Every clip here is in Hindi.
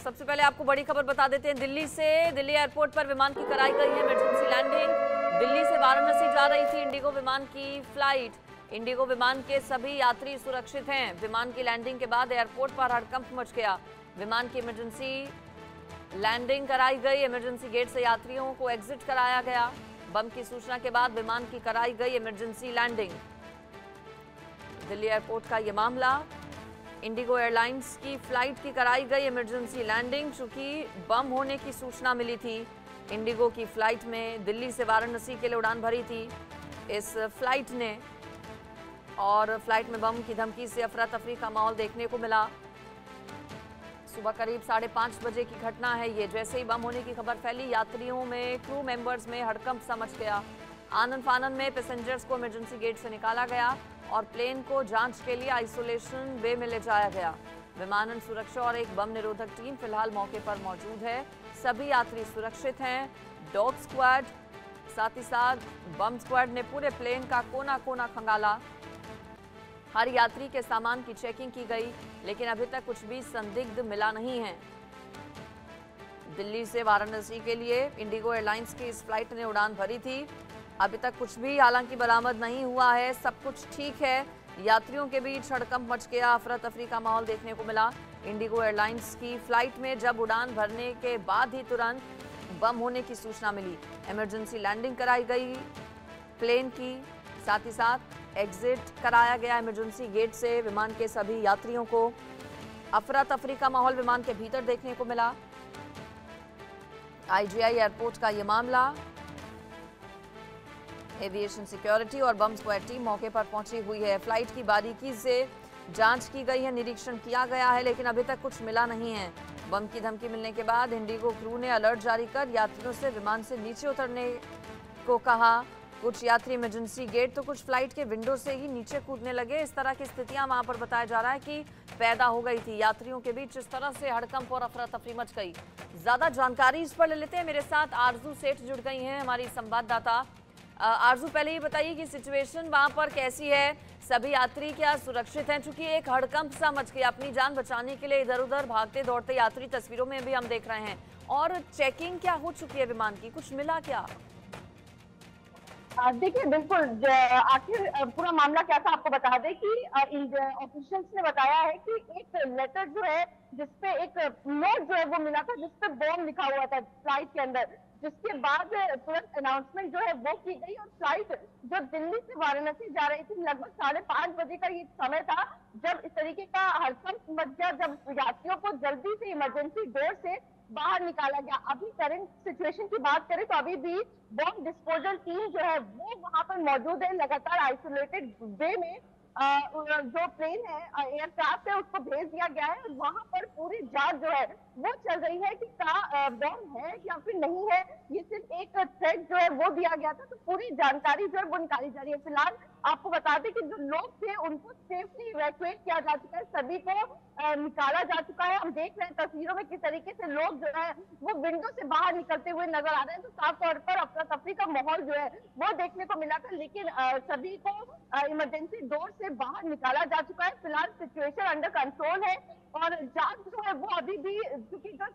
सबसे पहले आपको बड़ी खबर बता देते हैं दिल्ली से। दिल्ली एयरपोर्ट पर विमान की कराई गई है इमरजेंसी लैंडिंग। दिल्ली से वाराणसी जा रही थी इंडिगो विमान की फ्लाइट। इंडिगो विमान के सभी यात्री सुरक्षित हैं। विमान की लैंडिंग के बाद एयरपोर्ट पर हड़कंप मच गया। विमान की इमरजेंसी लैंडिंग कराई गई। इमरजेंसी गेट से यात्रियों को एग्जिट कराया गया। बम की सूचना के बाद विमान की कराई गई इमरजेंसी लैंडिंग। दिल्ली एयरपोर्ट का यह मामला। इंडिगो एयरलाइंस की फ्लाइट की कराई गई इमरजेंसी लैंडिंग। चूंकि बम होने की सूचना मिली थी, इंडिगो की फ्लाइट में दिल्ली से वाराणसी के लिए उड़ान भरी थी इस फ्लाइट ने, और फ्लाइट में बम की धमकी से अफरा तफरी का माहौल देखने को मिला। सुबह करीब 5:30 बजे की घटना है ये। जैसे ही बम होने की खबर फैली, यात्रियों में, क्रू मेंबर्स में हड़कंप सा मच गया। आनन फानन में पैसेंजर्स को इमरजेंसी गेट से निकाला गया और प्लेन को जांच के लिए आइसोलेशन बे में ले जाया गया। विमानन सुरक्षा और एक बम निरोधक टीम फिलहाल मौके पर मौजूद है। सभी यात्री सुरक्षित हैं। डॉग स्क्वाड, साथ ही साथ बम स्क्वाड ने पूरे प्लेन का कोना कोना खंगाला। हर यात्री के सामान की चेकिंग की गई, लेकिन अभी तक कुछ भी संदिग्ध मिला नहीं है। दिल्ली से वाराणसी के लिए इंडिगो एयरलाइंस की इस फ्लाइट ने उड़ान भरी थी। अभी तक कुछ भी हालांकि बरामद नहीं हुआ है। सब कुछ ठीक है। यात्रियों के बीच हड़कंप मच गया, अफरा तफरी का माहौल देखने को मिला। इंडिगो एयरलाइंस की फ्लाइट में जब उड़ान भरने के बाद ही तुरंत बम होने की सूचना मिली। इमरजेंसी लैंडिंग कराई गई प्लेन की, साथ ही साथ एग्जिट कराया गया इमरजेंसी गेट से विमान के सभी यात्रियों को। अफरा तफरी का माहौल विमान के भीतर देखने को मिला। आईजीआई एयरपोर्ट का यह मामला। एविएशन सिक्योरिटी और बम स्क्वाड टीम मौके पर पहुंची हुई है। फ्लाइट की बारीकी से जांच की गई है, निरीक्षण किया गया है, लेकिन अभी तक कुछ मिला नहीं है। बम की धमकी मिलने के बाद इंडिगो क्रू ने अलर्ट जारी कर यात्रियों से विमान से नीचे उतरने को कहा। कुछ यात्री इमरजेंसी गेट तो कुछ फ्लाइट के विंडो से ही नीचे कूदने लगे। इस तरह की स्थितियां वहां पर बताया जा रहा है कि पैदा हो गई थी। यात्रियों के बीच इस तरह से हड़कंप और अफरा तफरी मच गई। ज्यादा जानकारी इस पर ले लेते हैं। मेरे साथ आरजू सेठ जुड़ गई हैं, हमारी संवाददाता। आरजू, पहले ये बताइए कि सिचुएशन वहां पर कैसी है? सभी यात्री क्या सुरक्षित हैं? चूंकि एक हड़कंप सा मच गया, अपनी जान बचाने के लिए इधर उधर भागते दौड़ते यात्री तस्वीरों में भी हम देख रहे हैं। और चेकिंग क्या हो चुकी है विमान की, कुछ मिला क्या? देखिए, बिल्कुल आखिर पूरा मामला क्या था आपको बता दें कि ऑफिशियल्स ने बताया है कि एक लेटर जो है, जिसपे एक नोट जो है वो मिला था, जिसपे बॉम्ब लिखा हुआ था फ्लाइट के अंदर। जिसके बाद तुरंत अनाउंसमेंट जो है वो की गई और फ्लाइट जो दिल्ली से वाराणसी जा रही थी, लगभग 5:30 बजे का ये समय था जब इस तरीके का हड़कंप मच गया, जब यात्रियों को जल्दी से इमरजेंसी डोर से बाहर निकाला गया। अभी करंट सिचुएशन की बात करें तो अभी भी बॉम्ब डिस्पोजल टीम जो है वो वहां पर मौजूद है। लगातार आइसोलेटेड वे में जो प्लेन है, एयरक्राफ्ट है, उसको भेज दिया गया है। और वहां पर पूरी जांच जो है वो चल रही है कि क्या बॉम्ब है या फिर नहीं है। ये सिर्फ एक थ्रेड जो है वो दिया गया था, तो पूरी जानकारी जो है वो निकाली जा रही है। फिलहाल आपको बता दें कि जो लोग थे उनको सेफली इवैक्यूएट किया जा चुका है, सभी को निकाला जा चुका है। हम देख रहे हैं तस्वीरों में किस तरीके से लोग जो है वो विंडो से बाहर निकलते हुए नजर आ रहे हैं। तो साफ तौर पर अफरा तफरी का माहौल जो है वो देखने को मिला था, लेकिन सभी को इमरजेंसी डोर से बाहर निकाला जा चुका है। फिलहाल सिचुएशन अंडर कंट्रोल है और जांच जो है वो अभी भी, क्योंकि जो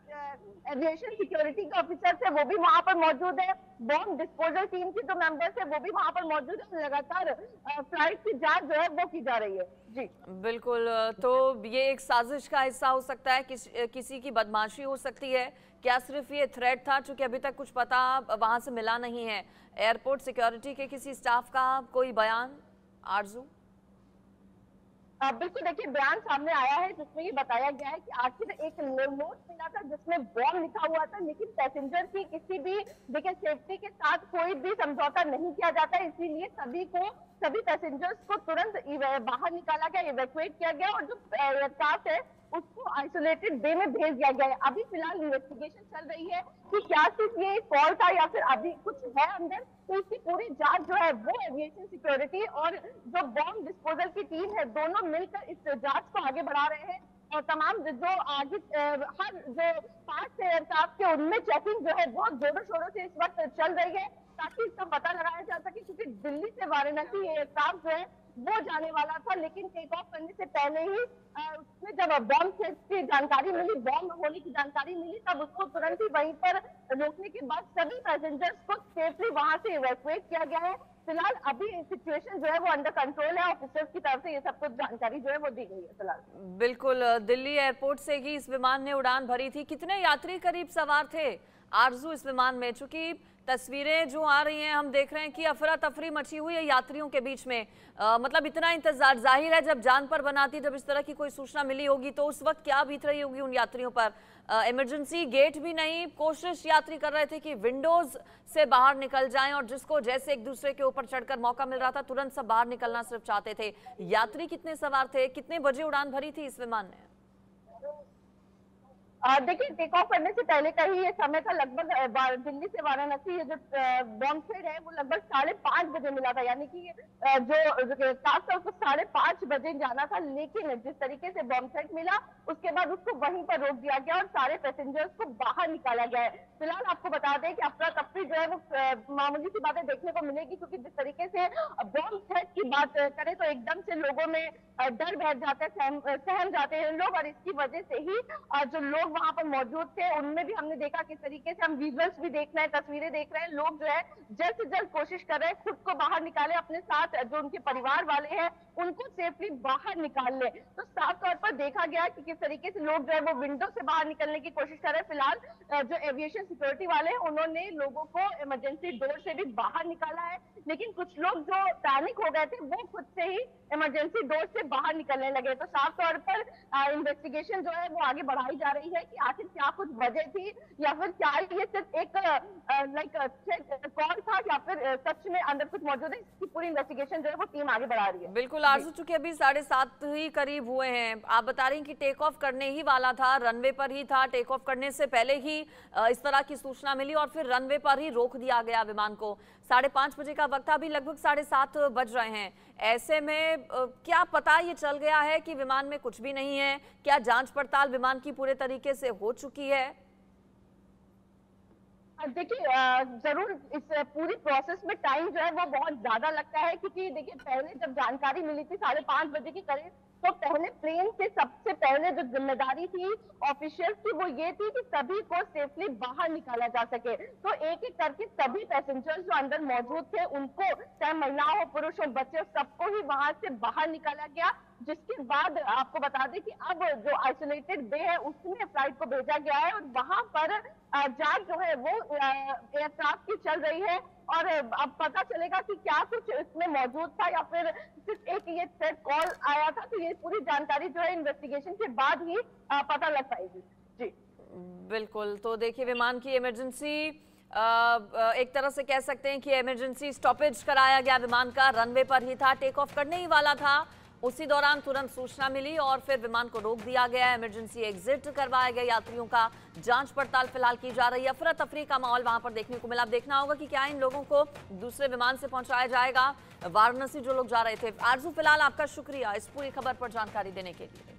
एविएशन सिक्योरिटी के ऑफिसर्स है वो भी वहां पर मौजूद है, बॉम्ब डिस्पोजल टीम के जो मेंबर्स है वो भी वहां पर मौजूद है। लगातार फ्लाइट की जांच जो है वो की जा रही है। जी बिल्कुल। तो ये एक साजिश का हिस्सा हो सकता है, किसी की बदमाशी हो सकती है क्या? सिर्फ ये थ्रेट था? चूंकि अभी तक कुछ पता वहां से मिला नहीं है। एयरपोर्ट सिक्योरिटी के किसी स्टाफ का कोई बयान, आरजू? बिल्कुल, देखिए बयान सामने आया है जिसमें ये बताया गया है कि आखिर एक नोट मिला था जिसमें बॉम्ब लिखा हुआ था, लेकिन पैसेंजर की किसी भी, देखिए, सेफ्टी के साथ कोई भी समझौता नहीं किया जाता, इसीलिए सभी पैसेंजर्स को तुरंत बाहर निकाला गया, इवैक्यूएट किया गया और जो एयरक्राफ्ट है उसको आइसोलेटेड बे में भेज दिया गया है। अभी फिलहाल इन्वेस्टिगेशन चल रही है कि क्या सिर्फ ये कॉल था या फिर अभी कुछ है अंदर। तो इसकी पूरी जांच जो है वो एविएशन सिक्योरिटी और जो बॉम्ब डिस्पोजल की टीम है दोनों मिलकर इस जांच को आगे बढ़ा रहे हैं। और तमाम जो आगे हर जो 5 एयरक्राफ्ट के उनमें चेकिंग जो है बहुत जोरों शोरों से इस वक्त चल रही है, ताकि इसका पता लगाया जा सके, क्योंकि दिल्ली से वाराणसी एयरक्राफ्ट जो है वो जाने वाला था, लेकिन टेक ऑफ करने से पहले ही उसमें जब बॉम्ब की जानकारी मिली, बॉम्ब होने की जानकारी मिली, तब उसको तुरंत ही वहीं पर रोकने के बाद सभी पैसेंजर्स को सेफली वहां से इवैक्यूएट किया गया है। फिलहाल अभी सिचुएशन जो है वो अंडर कंट्रोल है। ऑफिसर्स की तरफ से ये सब कुछ जानकारी जो है वो दी गई है फिलहाल। बिल्कुल, दिल्ली एयरपोर्ट से ही इस विमान ने उड़ान भरी थी। कितने यात्री करीब सवार थे आरजू इस विमान में? चूंकि तस्वीरें जो आ रही हैं हम देख रहे हैं कि अफरा तफरी मची हुई है यात्रियों के बीच में। मतलब इतना इंतजार, जाहिर है जब जान पर बनाती, जब इस तरह की कोई सूचना मिली होगी तो उस वक्त क्या बीत रही होगी उन यात्रियों पर। इमरजेंसी गेट भी नहीं, कोशिश यात्री कर रहे थे कि विंडोज से बाहर निकल जाएं और जिसको जैसे एक दूसरे के ऊपर चढ़कर मौका मिल रहा था तुरंत सब बाहर निकलना सिर्फ चाहते थे। यात्री कितने सवार थे, कितने बजे उड़ान भरी थी इस विमान ने? देखिए, टेक ऑफ करने से पहले का ही ये समय था। लगभग दिल्ली से वाराणसी जो बॉम्ब थ्रेड है वो लगभग 5:30 बजे मिला था, यानी कि जो टास्क था उसको 5:30 बजे जाना था। लेकिन जिस तरीके से बॉम्ब थ्रेड मिला उसके बाद उसको वहीं पर रोक दिया गया और सारे पैसेंजर्स को बाहर निकाला गया है। फिलहाल आपको बता दें कि अफरा तफरी जो है वो मामूली सी बातें देखने को मिलेगी, क्योंकि जिस तरीके से बॉम्ब थ्रेड की बात करें तो एकदम से लोगों में डर बैठ जाता है, सहम जाते हैं लोग। और इसकी वजह से ही जो लोग वहां पर मौजूद थे उनमें भी हमने देखा किस तरीके से, हम विजुअल्स भी देख रहे हैं, तस्वीरें देख रहे हैं, लोग जो है जल्द से जल्द कोशिश कर रहे हैं खुद को बाहर निकाले, अपने साथ जो उनके परिवार वाले हैं उनको सेफली बाहर निकाल ले। तो साफ तौर पर देखा गया कि किस तरीके से लोग जो है वो विंडो से बाहर निकलने की कोशिश कर रहे हैं। फिलहाल जो एविएशन सिक्योरिटी वाले हैं उन्होंने लोगों को इमरजेंसी डोर से भी बाहर निकाला है, लेकिन कुछ लोग जो पैनिक हो गए थे वो खुद से ही इमरजेंसी डोर से बाहर निकलने लगे। तो साफ तौर पर इन्वेस्टिगेशन जो है वो आगे बढ़ाई जा रही है कि आखिर क्या कुछ वजह थी, या फिर क्या ये सिर्फ एक कॉल था, या फिर सच में अंदर कुछ मौजूद है। इसकी पूरी इन्वेस्टिगेशन जो है वो टीम आगे बढ़ा रही है। बिल्कुल आरजू, चूंकि अभी 7:30 ही करीब हुए हैं, आप बता रही हैं कि टेक ऑफ करने ही वाला था, रनवे पर ही था, टेक ऑफ करने से पहले ही इस तरह की सूचना मिली और फिर रनवे पर ही रोक दिया गया विमान को। 5:30 बजे का वक्त था, अभी लगभग 7:30 बज रहे हैं। ऐसे में क्या पता ये चल गया है कि विमान में कुछ भी नहीं है? क्या जांच पड़ताल विमान की पूरे तरीके से हो चुकी है? देखिए, जरूर इस पूरी प्रोसेस में टाइम जो है वो बहुत ज्यादा लगता है, क्योंकि देखिए पहले जब जानकारी मिली थी 5:30 बजे के करीब, तो पहले प्लेन से सबसे पहले जो जिम्मेदारी थी ऑफिशियल्स की वो ये थी कि सभी को सेफली बाहर निकाला जा सके। तो एक एक करके सभी पैसेंजर्स जो अंदर मौजूद थे उनको, चाहे महिला हो पुरुष हो बच्चे हो, सबको ही वहां से बाहर निकाला गया। जिसके बाद आपको बता दें कि अब जो आइसोलेटेड बे है उसमें फ्लाइट को भेजा गया है और वहां पर जांच जो है वो एयरक्राफ्ट की चल रही है। और अब पता चलेगा कि क्या कुछ इसमें मौजूद था या फिर सिर्फ एक ये थ्रेट कॉल आया था। तो ये पूरी जानकारी जो है इन्वेस्टिगेशन के बाद ही पता लग पाएगी। जी बिल्कुल, तो देखिए विमान की इमरजेंसी एक तरह से कह सकते हैं कि इमरजेंसी स्टॉपेज कराया गया विमान का, रनवे पर ही था, टेक ऑफ करने ही वाला था। उसी दौरान तुरंत सूचना मिली और फिर विमान को रोक दिया गया, इमरजेंसी एग्जिट करवाया गया यात्रियों का। जांच पड़ताल फिलहाल की जा रही है। अफरा तफरी का माहौल वहां पर देखने को मिला। अब देखना होगा कि क्या इन लोगों को दूसरे विमान से पहुंचाया जाएगा, वाराणसी जो लोग जा रहे थे। आरजू, फिलहाल आपका शुक्रिया इस पूरी खबर पर जानकारी देने के लिए।